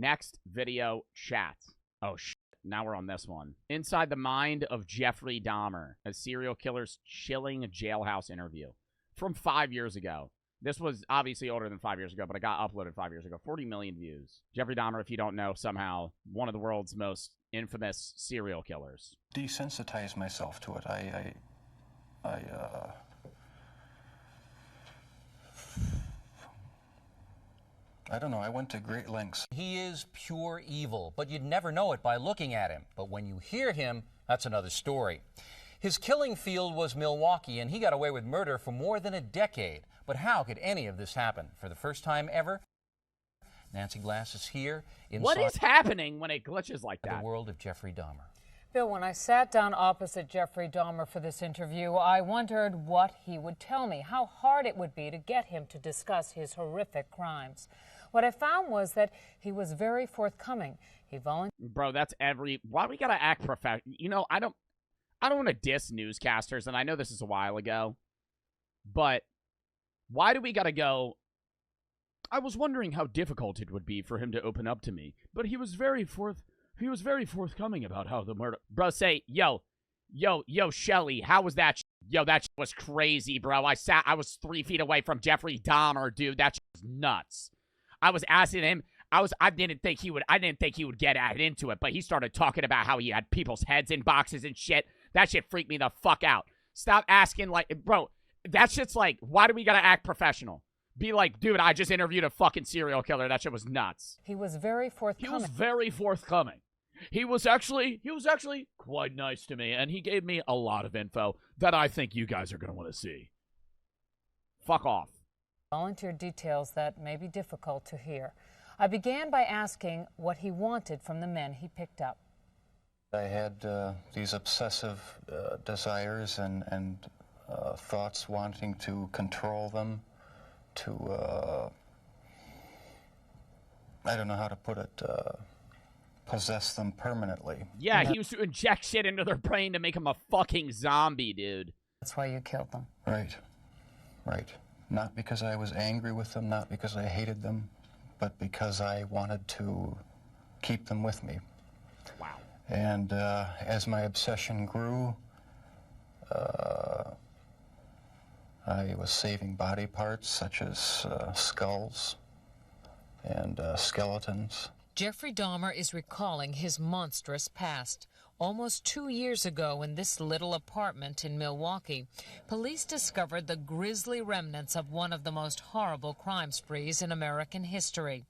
Next video chat. Oh, shit. Now we're on this one. Inside the mind of Jeffrey Dahmer, a serial killer's chilling jailhouse interview from 5 years ago. This was obviously older than 5 years ago, but it got uploaded 5 years ago. 40 million views. Jeffrey Dahmer, if you don't know, somehow one of the world's most infamous serial killers. Desensitize myself to it. I don't know, I went to great lengths. He is pure evil, but you'd never know it by looking at him. But when you hear him, that's another story. His killing field was Milwaukee, and he got away with murder for more than a decade. But how could any of this happen? For the first time ever, Nancy Glass is here. What is happening when it glitches like that? The world of Jeffrey Dahmer. Bill, when I sat down opposite Jeffrey Dahmer for this interview, I wondered what he would tell me, how hard it would be to get him to discuss his horrific crimes. What I found was that he was very forthcoming. He volunteered. Bro, that's why we gotta act professional? You know, I don't want to diss newscasters, and I know this is a while ago, but why do we gotta go? I was wondering how difficult it would be for him to open up to me, but he was very forthcoming about how the murder. Bro, say, yo, Shelly, how was that? Yo, that was crazy, bro. I was 3 feet away from Jeffrey Dahmer, dude. That was nuts. I was asking him. I didn't think he would get into it, but he started talking about how he had people's heads in boxes and shit. That shit freaked me the fuck out. Stop asking, like, bro, that shit's like, why do we gotta act professional? Be like, dude, I just interviewed a fucking serial killer. That shit was nuts. He was very forthcoming. He was very forthcoming. He was actually quite nice to me, and he gave me a lot of info that I think you guys are gonna want to see. Fuck off. Volunteered details that may be difficult to hear. I began by asking what he wanted from the men he picked up. I had these obsessive desires and thoughts wanting to control them, to, I don't know how to put it, possess them permanently. Yeah, he used to inject shit into their brain to make them a fucking zombie, dude. That's why you killed them. Right. Not because I was angry with them, not because I hated them, but because I wanted to keep them with me. Wow. And as my obsession grew, I was saving body parts such as skulls and skeletons. Jeffrey Dahmer is recalling his monstrous past. Almost 2 years ago in this little apartment in Milwaukee, police discovered the grisly remnants of one of the most horrible crime sprees in American history.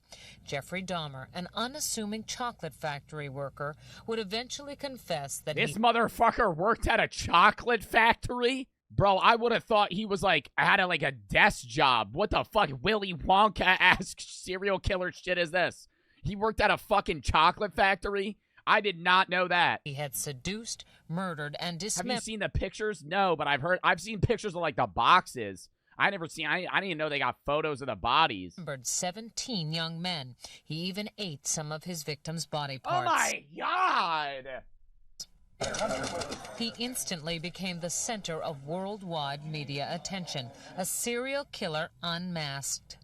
Jeffrey Dahmer, an unassuming chocolate factory worker, would eventually confess that this motherfucker worked at a chocolate factory? Bro, I would have thought he was had a desk job. What the fuck Willy Wonka-esque serial killer shit is this? He worked at a fucking chocolate factory? I did not know that. He had seduced, murdered, and dismembered. Have you seen the pictures? No, but I've seen pictures of the boxes. I didn't even know they got photos of the bodies. 17 young men. He even ate some of his victims' body parts. Oh my God! He instantly became the center of worldwide media attention. A serial killer unmasked.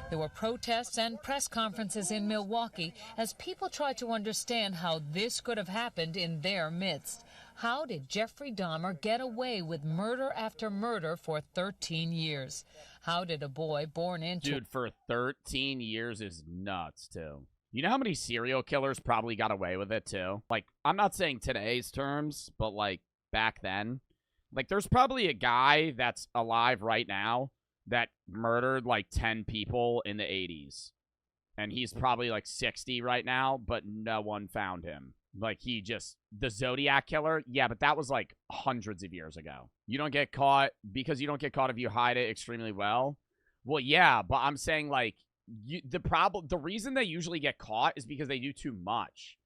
There were protests and press conferences in Milwaukee as people tried to understand how this could have happened in their midst. How did Jeffrey Dahmer get away with murder after murder for 13 years? How did a boy born into... Dude, for 13 years is nuts, too. You know how many serial killers probably got away with it, too? I'm not saying today's terms, but, back then. There's probably a guy that's alive right now that murdered 10 people in the 80s. And he's probably 60 right now, but no one found him. The Zodiac killer, yeah, but that was hundreds of years ago. You don't get caught because you don't get caught if you hide it extremely well. Well, yeah, but I'm saying the reason they usually get caught is because they do too much.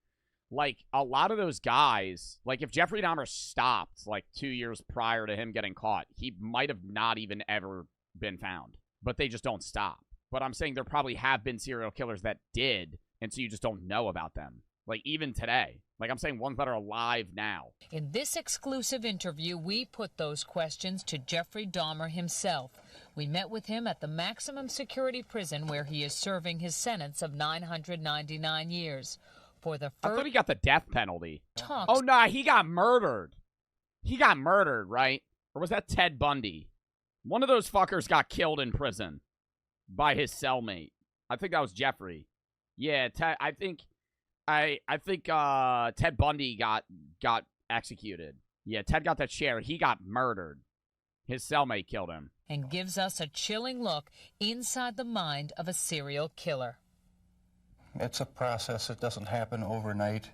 A lot of those guys, if Jeffrey Dahmer stopped 2 years prior to him getting caught, he might have not even ever been found, but they just don't stop. But I'm saying there probably have been serial killers that did, and so you just don't know about them. Even today. I'm saying ones that are alive now. In this exclusive interview, we put those questions to Jeffrey Dahmer himself. We met with him at the maximum security prison where he is serving his sentence of 999 years. For the I first thought he got the death penalty. talks. Oh, nah, he got murdered. He got murdered, right? Or was that Ted Bundy? One of those fuckers got killed in prison by his cellmate. I think that was Jeffrey. Yeah, I think Ted Bundy got executed. Yeah, Ted got that share. He got murdered. His cellmate killed him. And gives us a chilling look inside the mind of a serial killer. It's a process. It doesn't happen overnight.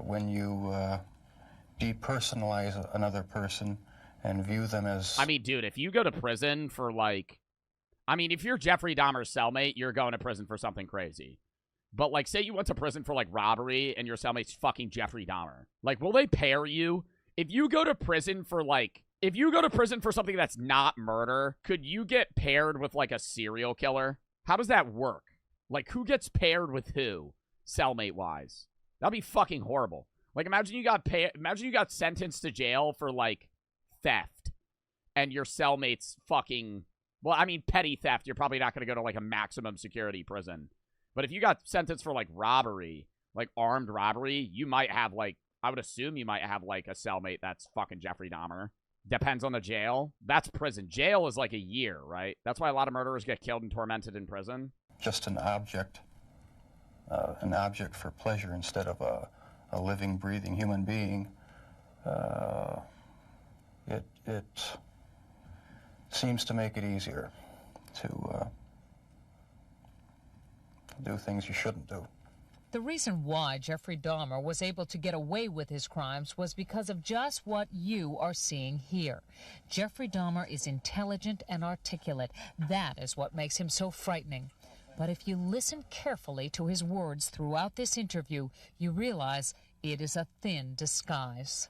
When you depersonalize another person and view them as... I mean, dude, if you go to prison for, like... I mean, if you're Jeffrey Dahmer's cellmate, you're going to prison for something crazy. But, like, say you went to prison for, like, robbery and your cellmate's fucking Jeffrey Dahmer. Like, will they pair you? If you go to prison for, like... If you go to prison for something that's not murder, could you get paired with, like, a serial killer? How does that work? Like, who gets paired with who, cellmate-wise? That'd be fucking horrible. Like, imagine you got sentenced to jail for, like, theft. And your cellmate's fucking... Well, I mean, petty theft, you're probably not going to go to, like, a maximum security prison. But if you got sentenced for, like, robbery, like, armed robbery, you might have, like... I would assume you might have, like, a cellmate that's fucking Jeffrey Dahmer. Depends on the jail. That's prison. Jail is, like, a year, right? That's why a lot of murderers get killed and tormented in prison. Just an object for pleasure instead of a living, breathing human being. It seems to make it easier to do things you shouldn't do. The reason why Jeffrey Dahmer was able to get away with his crimes was because of just what you are seeing here. Jeffrey Dahmer is intelligent and articulate. That is what makes him so frightening. But if you listen carefully to his words throughout this interview, you realize it is a thin disguise.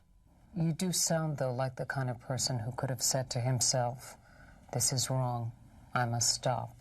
You do sound, though, like the kind of person who could have said to himself, "This is wrong. I must stop."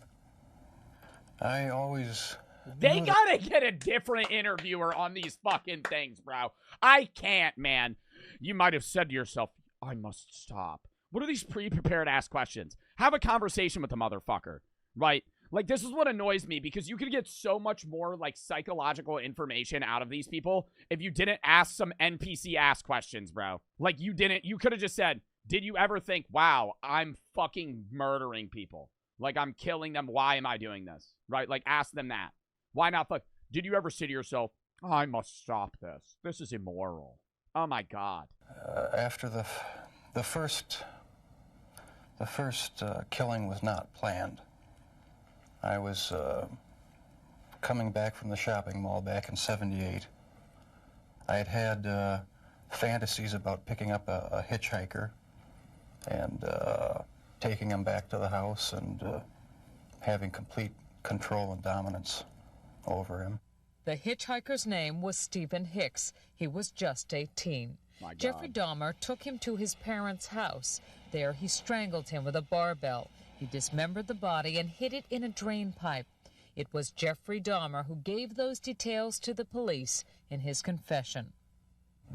I always... They gotta get a different interviewer on these fucking things, bro. I can't, man. You might have said to yourself, I must stop. What are these pre-prepared ass questions? Have a conversation with the motherfucker, right? Like, this is what annoys me, because you could get so much more, like, psychological information out of these people if you didn't ask some NPC-ass questions, bro. Like, you could have just said, did you ever think, wow, I'm fucking murdering people? Like, I'm killing them. Why am I doing this? Right? Like, ask them that. Why not? Like, did you ever say to yourself, oh, I must stop this. This is immoral. Oh, my God. After the first killing was not planned. I was coming back from the shopping mall back in '78. I had fantasies about picking up a hitchhiker and taking him back to the house and having complete control and dominance over him. The hitchhiker's name was Stephen Hicks. He was just 18. Jeffrey Dahmer took him to his parents' house. There he strangled him with a barbell. He dismembered the body and hid it in a drain pipe. It was Jeffrey Dahmer who gave those details to the police in his confession.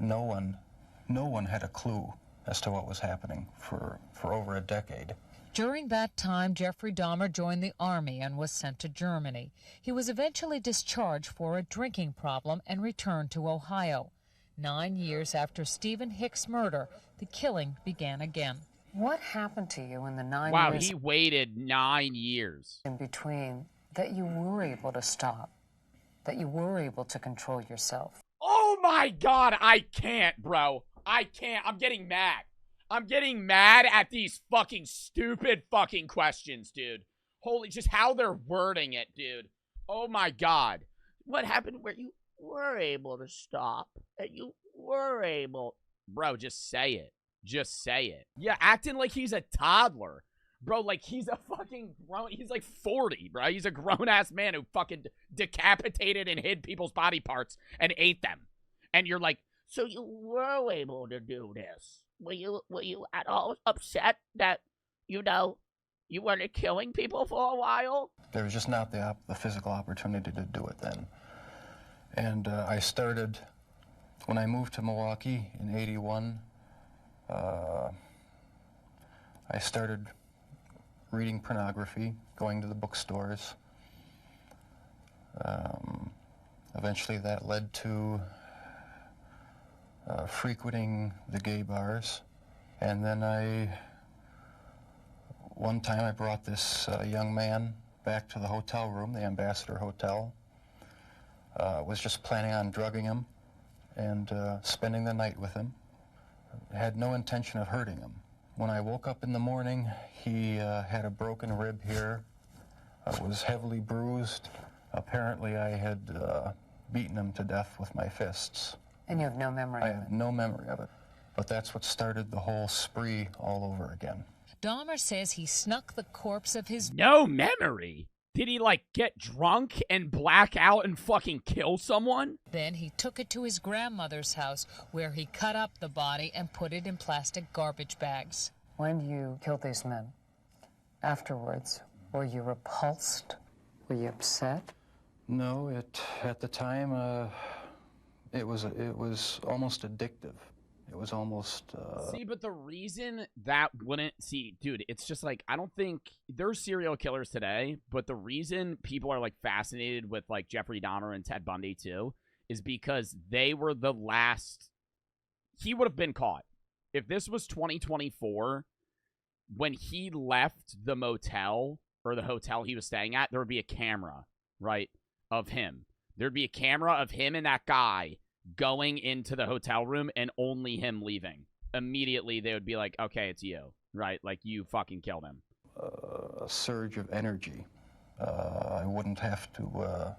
No one had a clue as to what was happening for over a decade. During that time, Jeffrey Dahmer joined the Army and was sent to Germany. He was eventually discharged for a drinking problem and returned to Ohio. 9 years after Stephen Hicks' murder, the killing began again. What happened to you in the 9 Wow, years he waited 9 years. in between that you were able to stop, that you were able to control yourself? Oh my God, I can't, bro. I can't. I'm getting mad. I'm getting mad at these fucking stupid fucking questions, dude. Holy, just how they're wording it, dude. Oh my God. What happened where you were able to stop and you were able... Bro, just say it. Just say it. Yeah, acting like he's a toddler. Bro, like he's a fucking grown... He's like 40, bro. He's a grown-ass man who fucking decapitated and hid people's body parts and ate them. And you're like, so you were able to do this? Were you at all upset that, you know, you weren't killing people for a while? There was just not the physical opportunity to do it then. And I started, when I moved to Milwaukee in '81, I started reading pornography, going to the bookstores. Eventually that led to frequenting the gay bars. And then one time I brought this young man back to the hotel room, the Ambassador Hotel. Was just planning on drugging him and spending the night with him. I had no intention of hurting him. When I woke up in the morning, he had a broken rib here, was heavily bruised. Apparently I had beaten him to death with my fists. And you have no memory I of it? have no memory of it. But that's what started the whole spree all over again. Dahmer says he snuck the corpse of his... No memory? Did he, like, get drunk and black out and fucking kill someone? Then he took it to his grandmother's house, where he cut up the body and put it in plastic garbage bags. When you killed these men, afterwards, were you repulsed? Were you upset? No, at the time, it was almost addictive. It was almost... See, but the reason that wouldn't... See, dude, it's just like, I don't think... There's serial killers today, but the reason people are, like, fascinated with, like, Jeffrey Dahmer and Ted Bundy, too, is because they were the last... He would have been caught. If this was 2024, when he left the motel, or the hotel he was staying at, there would be a camera, right, of him. There'd be a camera of him and that guy going into the hotel room and only him leaving. Immediately, they would be like, okay, it's you, right? Like, you fucking killed him. A surge of energy. I wouldn't have to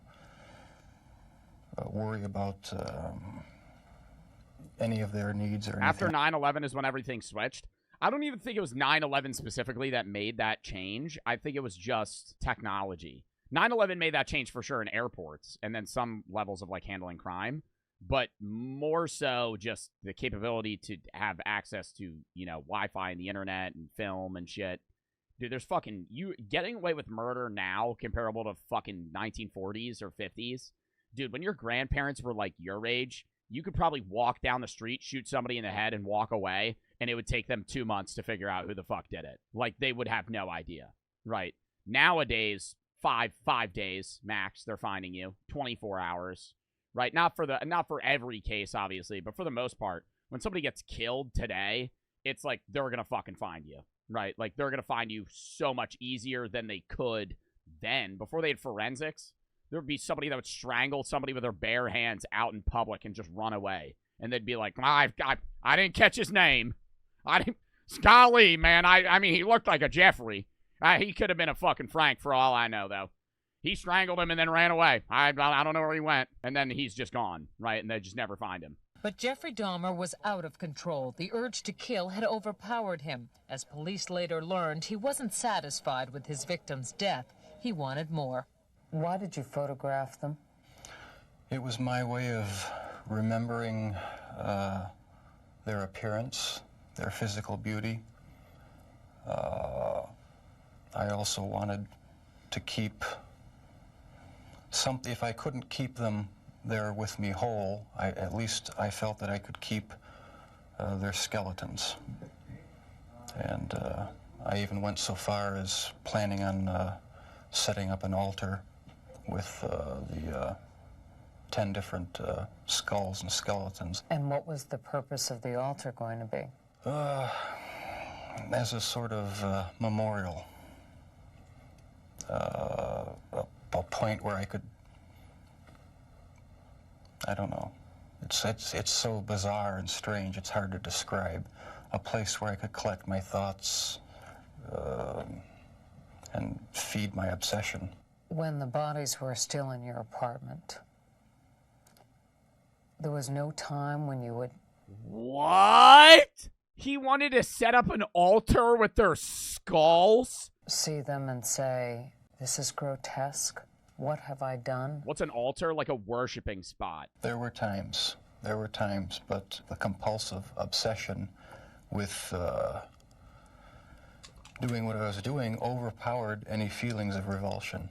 worry about any of their needs or anything. After 9/11 is when everything switched. I don't even think it was 9/11 specifically that made that change. I think it was just technology. 9/11 made that change for sure in airports and then some levels of, like, handling crime. But more so just the capability to have access to, you know, Wi-Fi and the internet and film and shit. Dude, there's fucking... You getting away with murder now comparable to fucking 1940s or 50s. Dude, when your grandparents were, like, your age, you could probably walk down the street, shoot somebody in the head, and walk away, and it would take them 2 months to figure out who the fuck did it. Like, they would have no idea, right? Nowadays, five days max, they're finding you. 24 hours. Right, not for every case, obviously, but for the most part, when somebody gets killed today, it's like they're gonna fucking find you, right? Like, they're gonna find you so much easier than they could then. Before they had forensics, there would be somebody that would strangle somebody with their bare hands out in public and just run away, and they'd be like, I didn't catch his name. Golly, man, I mean, he looked like a Jeffrey. He could have been a fucking Frank for all I know, though. He strangled him and then ran away. I don't know where he went. And then he's just gone, right? And they just never find him. But Jeffrey Dahmer was out of control. The urge to kill had overpowered him. As police later learned, he wasn't satisfied with his victim's death. He wanted more. Why did you photograph them? It was my way of remembering their appearance, their physical beauty. I also wanted to keep... If I couldn't keep them there with me whole, at least I felt that I could keep their skeletons. And I even went so far as planning on setting up an altar with the 10 different skulls and skeletons. And what was the purpose of the altar going to be? As a sort of memorial. A point where I could, I don't know, it's so bizarre and strange, it's hard to describe. A place where I could collect my thoughts and feed my obsession. When the bodies were still in your apartment, there was no time when you would... What? He wanted to set up an altar with their skulls? See them and say, this is grotesque. What have I done? What's an altar? Like a worshiping spot. There were times, but the compulsive obsession with doing what I was doing overpowered any feelings of revulsion.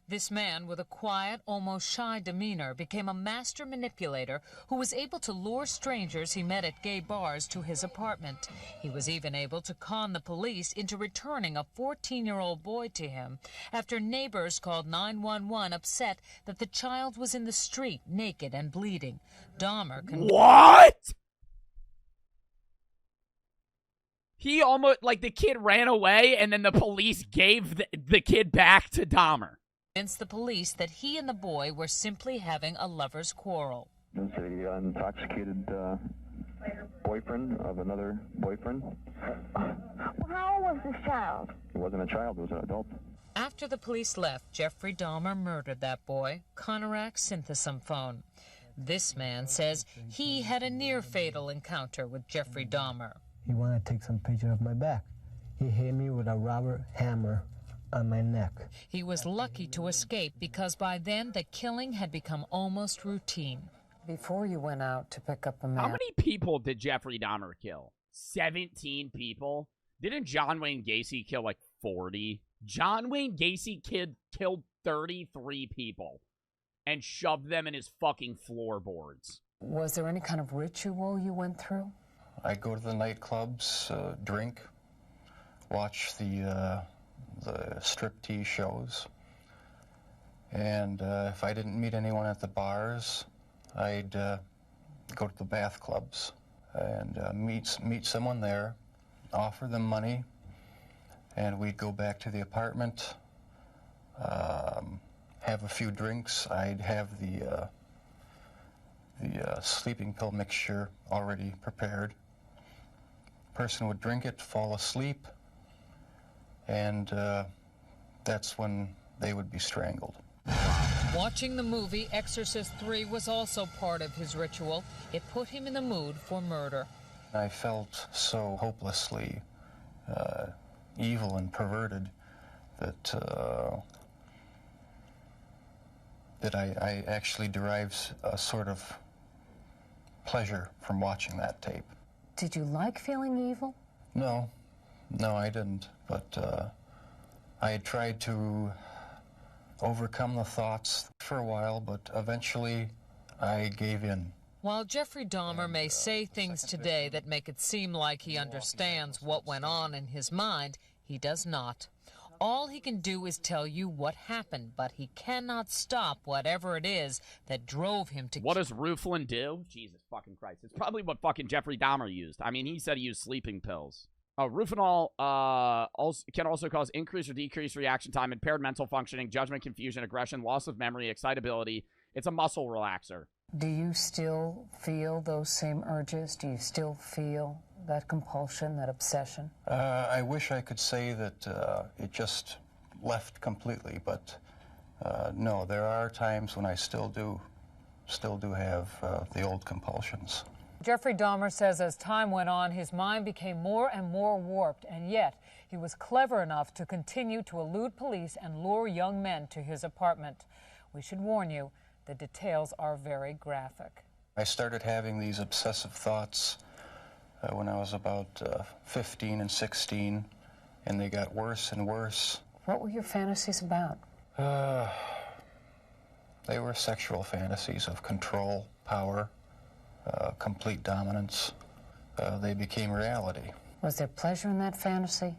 This man with a quiet, almost shy demeanor became a master manipulator who was able to lure strangers he met at gay bars to his apartment. He was even able to con the police into returning a 14-year-old boy to him after neighbors called 911 upset that the child was in the street naked and bleeding. Dahmer What? He almost, like, the kid ran away and then the police gave the kid back to Dahmer. convinced the police that he and the boy were simply having a lover's quarrel. It's an intoxicated boyfriend of another boyfriend. Well, how old was this child? It wasn't a child, it was an adult. After the police left, Jeffrey Dahmer murdered that boy, Conorak Synthesomphone. This man says he had a near-fatal encounter with Jeffrey Dahmer. He wanted to take some picture of my back. He hit me with a rubber hammer on my neck. He was lucky to escape because by then the killing had become almost routine. Before you went out to pick up a man... How many people did Jeffrey Dahmer kill? 17 people? Didn't John Wayne Gacy kill like 40? John Wayne Gacy killed 33 people and shoved them in his fucking floorboards. Was there any kind of ritual you went through? I'd go to the nightclubs, drink, watch the striptease shows, and if I didn't meet anyone at the bars, I'd go to the bath clubs and meet someone there, offer them money, and we'd go back to the apartment, have a few drinks. I'd have the sleeping pill mixture already prepared. Person would drink it, fall asleep, and that's when they would be strangled. Watching the movie Exorcist III was also part of his ritual. It put him in the mood for murder. I felt so hopelessly evil and perverted that I actually derived a sort of pleasure from watching that tape. Did you like feeling evil? No, I didn't. But I had tried to overcome the thoughts for a while, but eventually I gave in. While Jeffrey Dahmer may say things today that make it seem like he understands what went on in his mind, he does not. All he can do is tell you what happened, but he cannot stop whatever it is that drove him to... What does Rooflin do? Jesus fucking Christ. It's probably what fucking Jeffrey Dahmer used. I mean, he said he used sleeping pills. Rufinol can also cause increased or decreased reaction time, impaired mental functioning, judgment, confusion, aggression, loss of memory, excitability. It's a muscle relaxer. Do you still feel those same urges? Do you still feel that compulsion, that obsession? I wish I could say that it just left completely, but no, there are times when I still do have the old compulsions. Jeffrey Dahmer says as time went on, his mind became more and more warped, and yet he was clever enough to continue to elude police and lure young men to his apartment. We should warn you, the details are very graphic. I started having these obsessive thoughts when I was about 15 and 16, and they got worse and worse. What were your fantasies about? They were sexual fantasies of control, power, complete dominance. They became reality. Was there pleasure in that fantasy?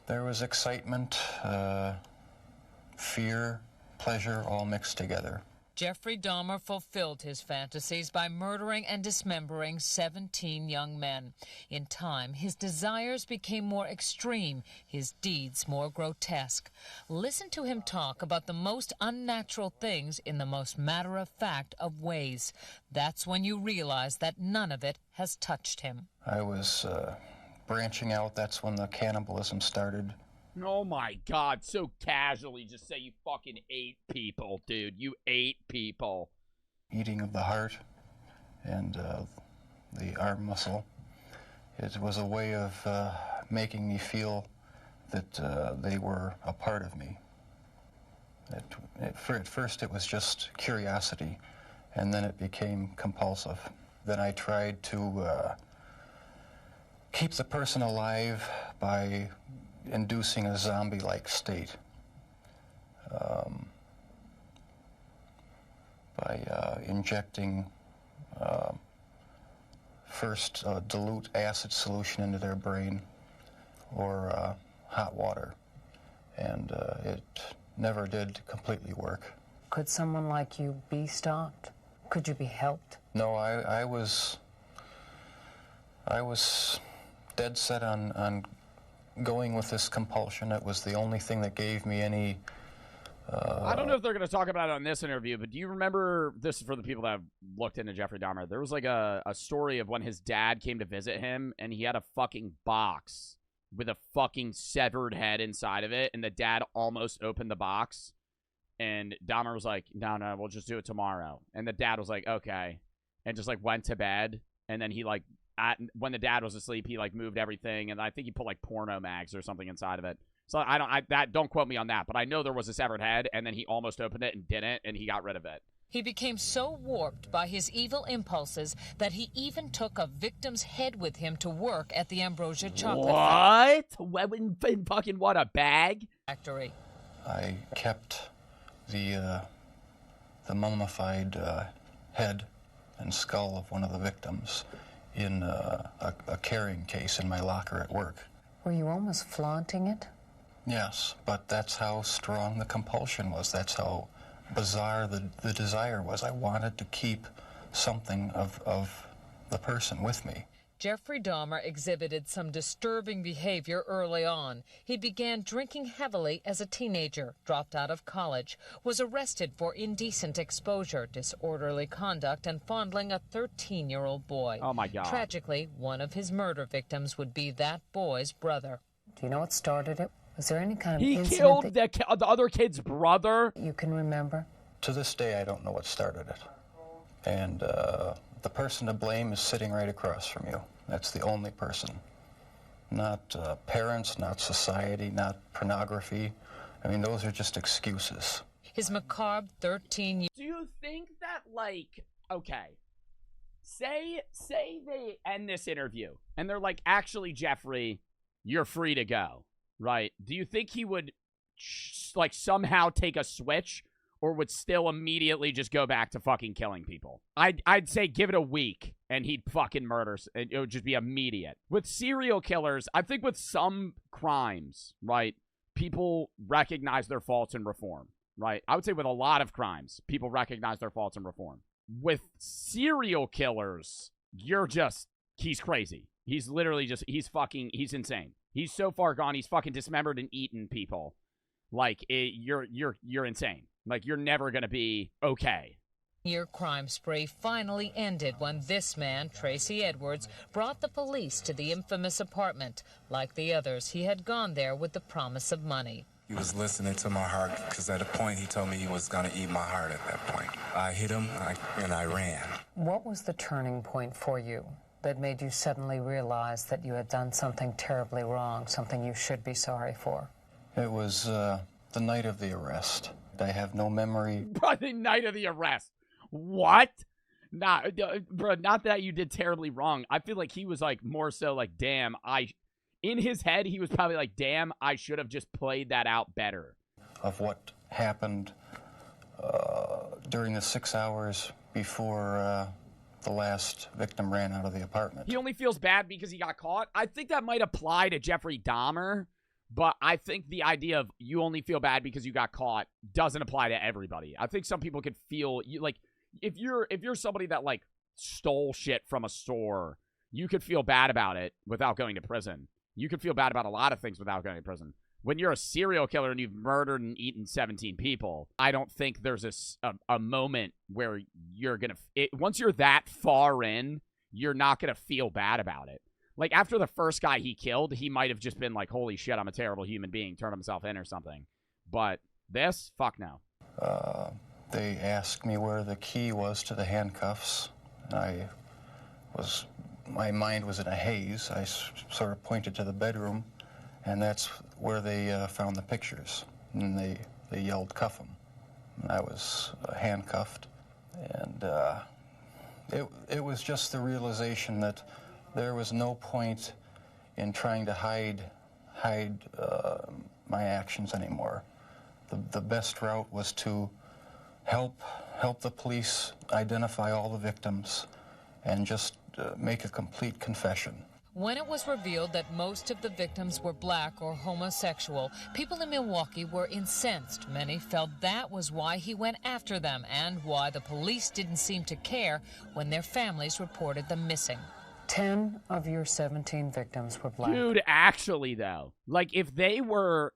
There was excitement, fear, pleasure, all mixed together. Jeffrey Dahmer fulfilled his fantasies by murdering and dismembering 17 young men. In time, his desires became more extreme, his deeds more grotesque. Listen to him talk about the most unnatural things in the most matter-of-fact of ways. That's when you realize that none of it has touched him. I was branching out. That's when the cannibalism started. Oh my God, so casually just say you fucking ate people, dude. You ate people. Eating of the heart and the arm muscle. It was a way of making me feel that they were a part of me. At first it was just curiosity, and then it became compulsive. Then I tried to keep the person alive by inducing a zombie-like state. by injecting first dilute acid solution into their brain or hot water, and it never did completely work. Could someone like you be stopped? Could you be helped? No, I was dead set on going with this compulsion. It was the only thing that gave me any... I don't know if they're going to talk about it on this interview, but do you remember, this is for the people that have looked into Jeffrey Dahmer, there was like a story of when his dad came to visit him, and he had a fucking box with a fucking severed head inside of it, and the dad almost opened the box, and Dahmer was like, no, we'll just do it tomorrow. And the dad was like, okay, and just like went to bed, and then he like, when the dad was asleep, he like moved everything, and I think he put like porno mags or something inside of it. So don't quote me on that, but I know there was a severed head, and then he almost opened it and didn't, and he got rid of it. He became so warped by his evil impulses that he even took a victim's head with him to work at the Ambrosia chocolate fucking what, a bag? Factory. I kept the mummified head and skull of one of the victims in a carrying case in my locker at work. Were you almost flaunting it? Yes, but that's how strong the compulsion was. That's how bizarre the desire was. I wanted to keep something of the person with me. Jeffrey Dahmer exhibited some disturbing behavior early on. He began drinking heavily as a teenager, dropped out of college, was arrested for indecent exposure, disorderly conduct, and fondling a 13-year-old boy. Oh, my God. Tragically, one of his murder victims would be that boy's brother. Do you know what started it? Was there any kind of He incident killed that the other kid's brother? you can remember? To this day, I don't know what started it. And the person to blame is sitting right across from you. That's the only person. Not parents, not society, not pornography. I mean, those are just excuses. His macabre 13 years. Do you think that, like, okay, say they end this interview, and they're like, actually, Jeffrey, you're free to go, right? Do you think he would, like, somehow take a switch, or would still immediately just go back to fucking killing people? I'd say give it a week, and he'd fucking murder. It would just be immediate. With serial killers, I think with some crimes, right, people recognize their faults and reform, right? I would say with a lot of crimes, people recognize their faults and reform. With serial killers, he's crazy. He's literally just, he's insane. He's so far gone, he's fucking dismembered and eaten people. Like, you're insane. Like, you're never going to be okay. Year crime spree finally ended when this man, Tracy Edwards, brought the police to the infamous apartment. Like the others, he had gone there with the promise of money. He was listening to my heart, because at a point he told me he was going to eat my heart at that point. I hit him, and I ran. What was the turning point for you that made you suddenly realize that you had done something terribly wrong, something you should be sorry for? It was the night of the arrest. I have no memory. Bro, the night of the arrest. What? Nah, bro, not that you did terribly wrong. I feel like he was like more so like, damn, in his head, he was probably like, damn, I should have just played that out better. Of what happened during the 6 hours before the last victim ran out of the apartment. He only feels bad because he got caught. I think that might apply to Jeffrey Dahmer. But I think the idea of you only feel bad because you got caught doesn't apply to everybody. I think some people could feel like if you're somebody that like stole shit from a store, you could feel bad about it without going to prison. You could feel bad about a lot of things without going to prison. When you're a serial killer and you've murdered and eaten 17 people, I don't think there's a moment where you're gonna once you're that far in, you're not gonna feel bad about it. Like, after the first guy he killed, he might have just been like, holy shit, I'm a terrible human being, turn himself in or something. But this? Fuck no. They asked me where the key was to the handcuffs. My mind was in a haze. I sort of pointed to the bedroom, and that's where they found the pictures. And they yelled, cuff him. And I was handcuffed. And it was just the realization that there was no point in trying to hide my actions anymore. The best route was to help help the police identify all the victims and just make a complete confession. When it was revealed that most of the victims were black or homosexual, people in Milwaukee were incensed. Many felt that was why he went after them and why the police didn't seem to care when their families reported them missing. 10 of your 17 victims were black. Dude, actually, though, like, if they were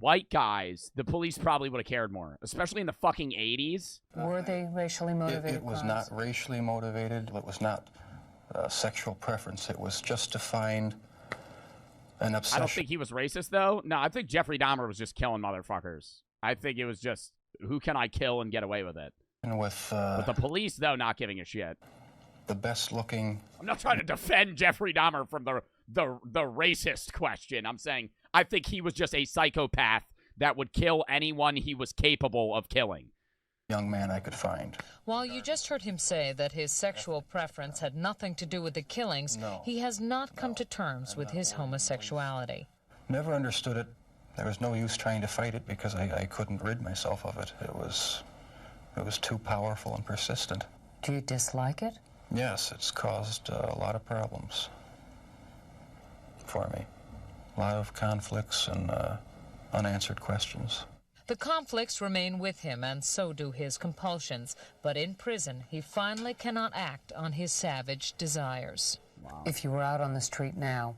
white guys, the police probably would have cared more, especially in the fucking 80s. Were they racially motivated It was crimes? not racially motivated. It was not sexual preference. It was just to find an obsession. I don't think he was racist, though. No, I think Jeffrey Dahmer was just killing motherfuckers. I think it was just, who can I kill and get away with it? And with the police, though, not giving a shit. The best looking... I'm not trying to defend Jeffrey Dahmer from the racist question. I'm saying I think he was just a psychopath that would kill anyone he was capable of killing. Young man I could find. While you just heard him say that his sexual preference had nothing to do with the killings, he has not come to terms with his homosexuality. Never understood it. There was no use trying to fight it because I couldn't rid myself of it. It was too powerful and persistent. Do you dislike it? Yes, it's caused a lot of problems for me. A lot of conflicts and unanswered questions. The conflicts remain with him, and so do his compulsions. But in prison, he finally cannot act on his savage desires. Wow. If you were out on the street now,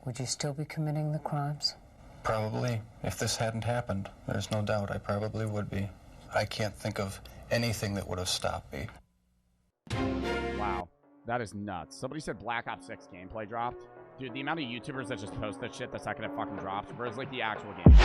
would you still be committing the crimes? Probably. If this hadn't happened, there's no doubt I probably would be. I can't think of anything that would have stopped me. Wow. That is nuts. Somebody said Black Ops 6 gameplay dropped. Dude, the amount of YouTubers that just post that shit the second it fucking drops, whereas, like, the actual game.